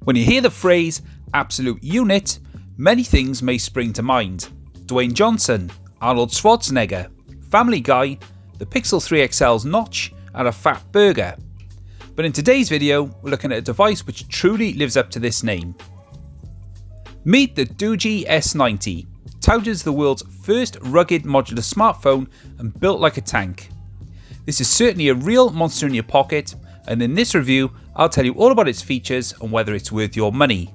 When you hear the phrase absolute unit, many things may spring to mind. Dwayne Johnson, Arnold Schwarzenegger, Family Guy, the Pixel 3 XL's notch, and a fat burger. But in today's video, we're looking at a device which truly lives up to this name. Meet the Doogee S90, touted as the world's first rugged modular smartphone and built like a tank. This is certainly a real monster in your pocket, and in this review, I'll tell you all about its features and whether it's worth your money.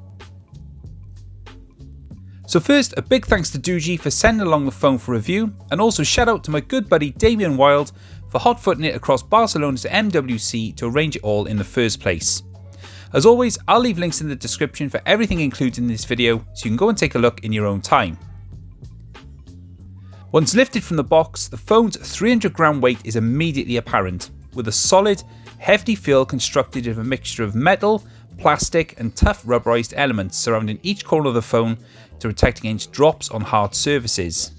So first, a big thanks to Doogee for sending along the phone for review, and also shout out to my good buddy Damien Wilde for hot-footing it across Barcelona to MWC to arrange it all in the first place. As always, I'll leave links in the description for everything included in this video, so you can go and take a look in your own time. Once lifted from the box, the phone's 300-gram weight is immediately apparent, with a solid, hefty feel constructed of a mixture of metal, plastic and tough rubberized elements surrounding each corner of the phone to protect against drops on hard surfaces.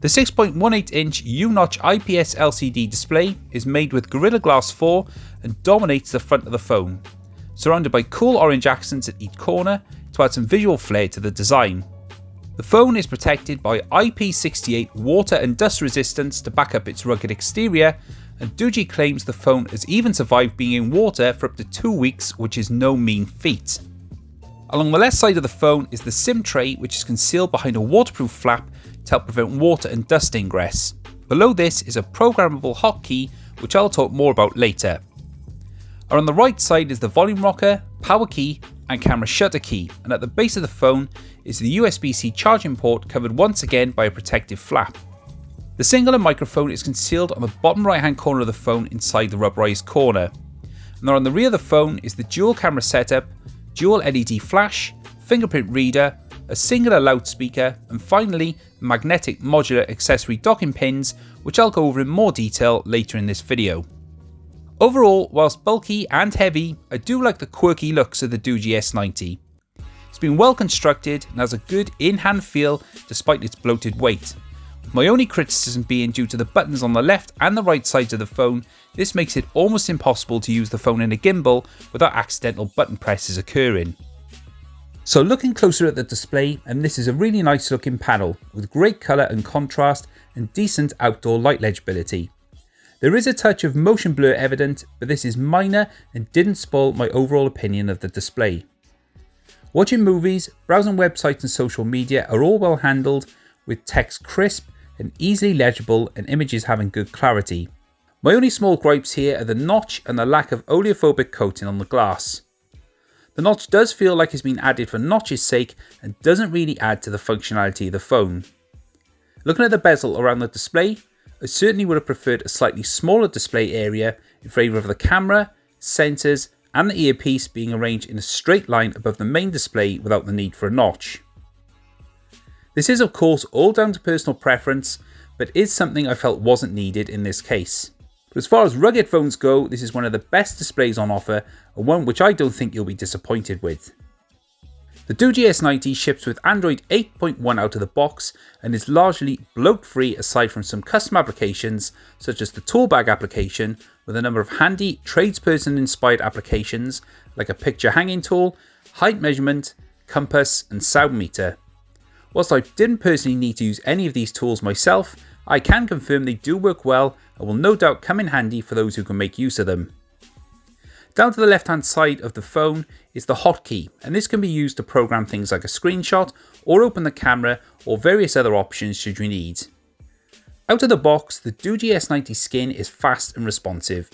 The 6.18-inch U-notch IPS LCD display is made with Gorilla Glass 4 and dominates the front of the phone, surrounded by cool orange accents at each corner to add some visual flair to the design. The phone is protected by IP68 water and dust resistance to back up its rugged exterior, and Doogee claims the phone has even survived being in water for up to 2 weeks, which is no mean feat. Along the left side of the phone is the SIM tray, which is concealed behind a waterproof flap to help prevent water and dust ingress. Below this is a programmable hotkey, which I'll talk more about later. And on the right side is the volume rocker, power key and camera shutter key, and at the base of the phone is the USB-C charging port covered once again by a protective flap. The singular microphone is concealed on the bottom right hand corner of the phone inside the rubberized corner. And on the rear of the phone is the dual camera setup, dual LED flash, fingerprint reader, a singular loudspeaker, and finally magnetic modular accessory docking pins, which I'll go over in more detail later in this video. Overall, whilst bulky and heavy, I do like the quirky looks of the Doogee S90. It's been well constructed and has a good in-hand feel despite its bloated weight. With my only criticism being due to the buttons on the left and the right sides of the phone, this makes it almost impossible to use the phone in a gimbal without accidental button presses occurring. So looking closer at the display, and this is a really nice looking panel with great colour and contrast and decent outdoor light legibility. There is a touch of motion blur evident, but this is minor and didn't spoil my overall opinion of the display. Watching movies, browsing websites and social media are all well handled, with text crisp and easily legible and images having good clarity. My only small gripes here are the notch and the lack of oleophobic coating on the glass. The notch does feel like it's been added for notch's sake and doesn't really add to the functionality of the phone. Looking at the bezel around the display, I certainly would have preferred a slightly smaller display area in favour of the camera, sensors and the earpiece being arranged in a straight line above the main display without the need for a notch. This is of course all down to personal preference, but is something I felt wasn't needed in this case. But as far as rugged phones go, this is one of the best displays on offer, and one which I don't think you'll be disappointed with. The Doogee S90 ships with Android 8.1 out of the box and is largely bloat-free aside from some custom applications such as the toolbag application with a number of handy tradesperson-inspired applications like a picture hanging tool, height measurement, compass and sound meter. Whilst I didn't personally need to use any of these tools myself, I can confirm they do work well and will no doubt come in handy for those who can make use of them. Down to the left hand side of the phone is the hotkey, and this can be used to program things like a screenshot or open the camera or various other options should you need. Out of the box, the Doogee S90 skin is fast and responsive,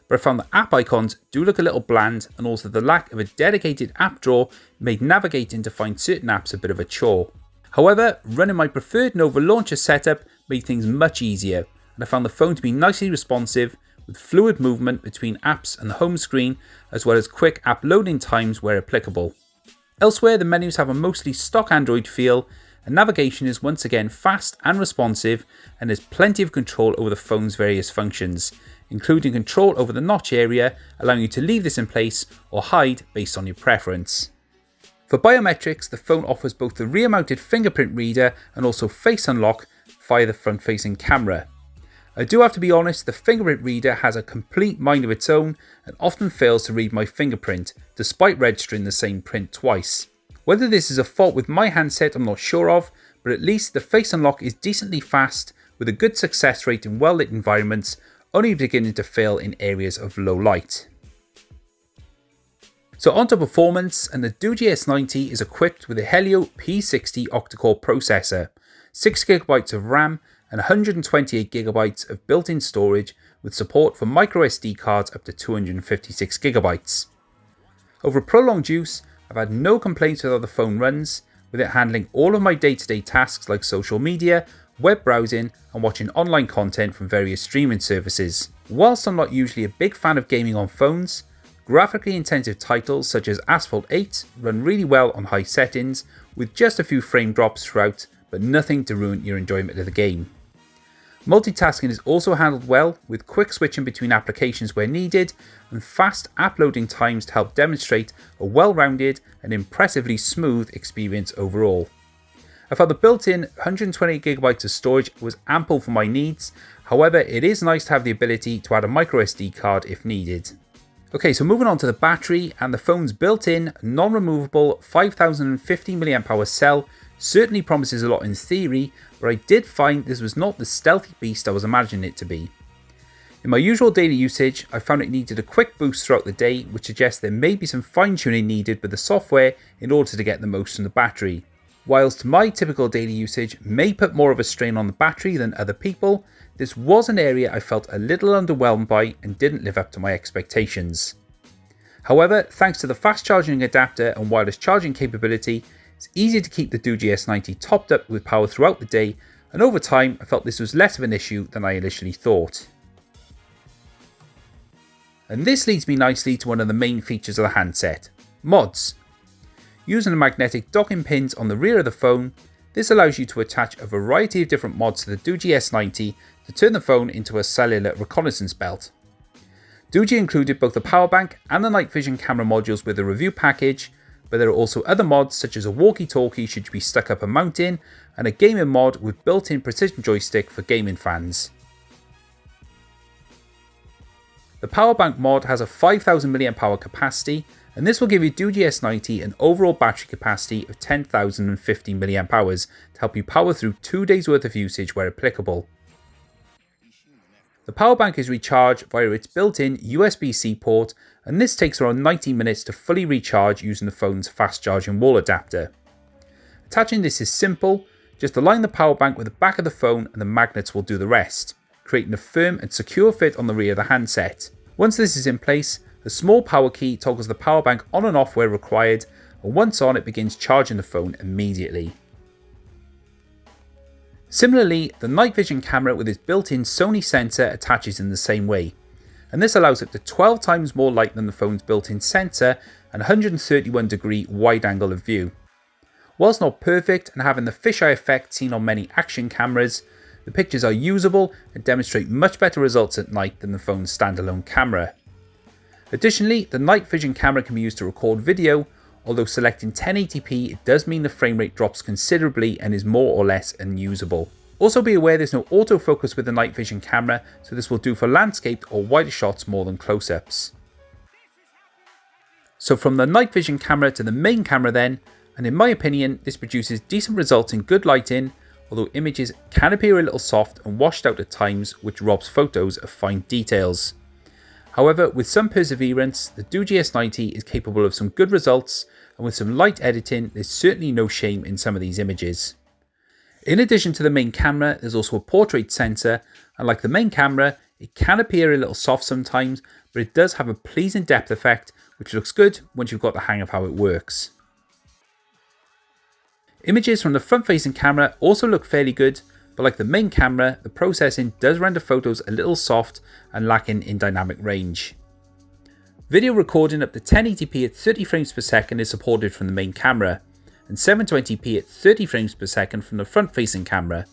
but I found the app icons do look a little bland, and also the lack of a dedicated app drawer made navigating to find certain apps a bit of a chore. However, running my preferred Nova launcher setup made things much easier, and I found the phone to be nicely responsive with fluid movement between apps and the home screen, as well as quick app loading times where applicable. Elsewhere, the menus have a mostly stock Android feel, and navigation is once again fast and responsive, and there's plenty of control over the phone's various functions, including control over the notch area, allowing you to leave this in place or hide based on your preference. For biometrics, the phone offers both the rear-mounted fingerprint reader and also face unlock via the front-facing camera. I do have to be honest, the fingerprint reader has a complete mind of its own and often fails to read my fingerprint, despite registering the same print twice. Whether this is a fault with my handset I'm not sure of, but at least the face unlock is decently fast with a good success rate in well lit environments, only beginning to fail in areas of low light. So onto performance, and the Doogee S90 is equipped with a Helio P60 octa-core processor, 6GB of RAM and 128GB of built-in storage with support for microSD cards up to 256GB. Over prolonged use, I've had no complaints with how the phone runs, with it handling all of my day-to-day tasks like social media, web browsing and watching online content from various streaming services. Whilst I'm not usually a big fan of gaming on phones, graphically intensive titles such as Asphalt 8 run really well on high settings with just a few frame drops throughout, but nothing to ruin your enjoyment of the game. Multitasking is also handled well, with quick switching between applications where needed and fast app loading times to help demonstrate a well-rounded and impressively smooth experience overall. I found the built-in 128GB of storage was ample for my needs, however it is nice to have the ability to add a microSD card if needed. Okay, so moving on to the battery, and the phone's built-in, non-removable 5050mAh cell certainly promises a lot in theory, but I did find this was not the stealthy beast I was imagining it to be. In my usual daily usage, I found it needed a quick boost throughout the day, which suggests there may be some fine-tuning needed with the software in order to get the most from the battery. Whilst my typical daily usage may put more of a strain on the battery than other people, this was an area I felt a little underwhelmed by and didn't live up to my expectations. However, thanks to the fast charging adapter and wireless charging capability, it's easy to keep the Doogee S90 topped up with power throughout the day, and over time I felt this was less of an issue than I initially thought. And this leads me nicely to one of the main features of the handset, mods. Using the magnetic docking pins on the rear of the phone, this allows you to attach a variety of different mods to the Doogee S90 to turn the phone into a cellular reconnaissance belt. Doogee included both the power bank and the night vision camera modules with the review package, but there are also other mods such as a walkie-talkie should you be stuck up a mountain, and a gaming mod with built-in precision joystick for gaming fans. The power bank mod has a 5000mAh capacity, and this will give your Doogee S90 an overall battery capacity of 10,050mAh to help you power through 2 days worth of usage where applicable. The power bank is recharged via its built-in USB-C port, and this takes around 90 minutes to fully recharge using the phone's fast charging wall adapter. Attaching this is simple, just align the power bank with the back of the phone and the magnets will do the rest, creating a firm and secure fit on the rear of the handset. Once this is in place, a small power key toggles the power bank on and off where required, and once on it begins charging the phone immediately. Similarly, the night vision camera with its built-in Sony sensor attaches in the same way, and this allows up to 12 times more light than the phone's built-in sensor and 131-degree wide angle of view. Whilst not perfect and having the fisheye effect seen on many action cameras, the pictures are usable and demonstrate much better results at night than the phone's standalone camera. Additionally, the night vision camera can be used to record video, although selecting 1080p it does mean the frame rate drops considerably and is more or less unusable. Also be aware there's no autofocus with the night vision camera, so this will do for landscape or wider shots more than close-ups. So from the night vision camera to the main camera then, and in my opinion this produces decent results in good lighting, although images can appear a little soft and washed out at times, which robs photos of fine details. However, with some perseverance, the Doogee S90 is capable of some good results, and with some light editing there's certainly no shame in some of these images. In addition to the main camera, there's also a portrait sensor, and like the main camera, it can appear a little soft sometimes, but it does have a pleasing depth effect, which looks good once you've got the hang of how it works. Images from the front-facing camera also look fairly good, but like the main camera, the processing does render photos a little soft and lacking in dynamic range. Video recording up to 1080p at 30 frames per second is supported from the main camera, and 720p at 30 frames per second from the front-facing camera.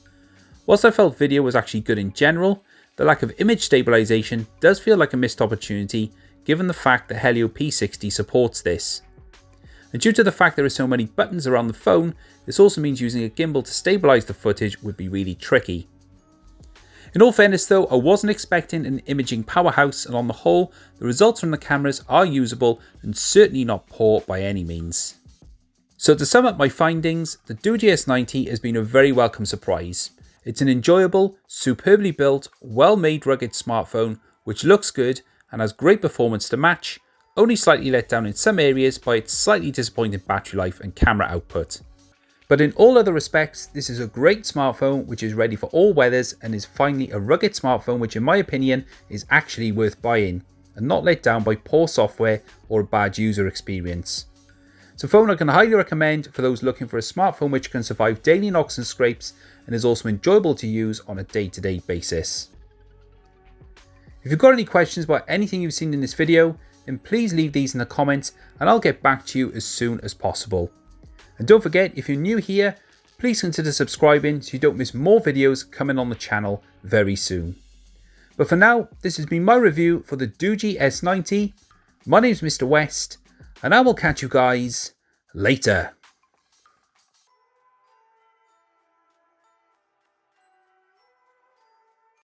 Whilst I felt video was actually good in general, the lack of image stabilization does feel like a missed opportunity given the fact that Helio P60 supports this. And due to the fact there are so many buttons around the phone, this also means using a gimbal to stabilize the footage would be really tricky. In all fairness though, I wasn't expecting an imaging powerhouse, and on the whole, the results from the cameras are usable and certainly not poor by any means. So to sum up my findings, the Doogee S90 has been a very welcome surprise. It's an enjoyable, superbly built, well-made rugged smartphone which looks good and has great performance to match, only slightly let down in some areas by its slightly disappointing battery life and camera output. But in all other respects, this is a great smartphone which is ready for all weathers and is finally a rugged smartphone which in my opinion is actually worth buying and not let down by poor software or a bad user experience. It's a phone I can highly recommend for those looking for a smartphone which can survive daily knocks and scrapes and is also enjoyable to use on a day-to-day basis. If you've got any questions about anything you've seen in this video, then please leave these in the comments and I'll get back to you as soon as possible. And don't forget, if you're new here, please consider subscribing so you don't miss more videos coming on the channel very soon. But for now, this has been my review for the Doogee S90. My name's Mr. West, and I will catch you guys later.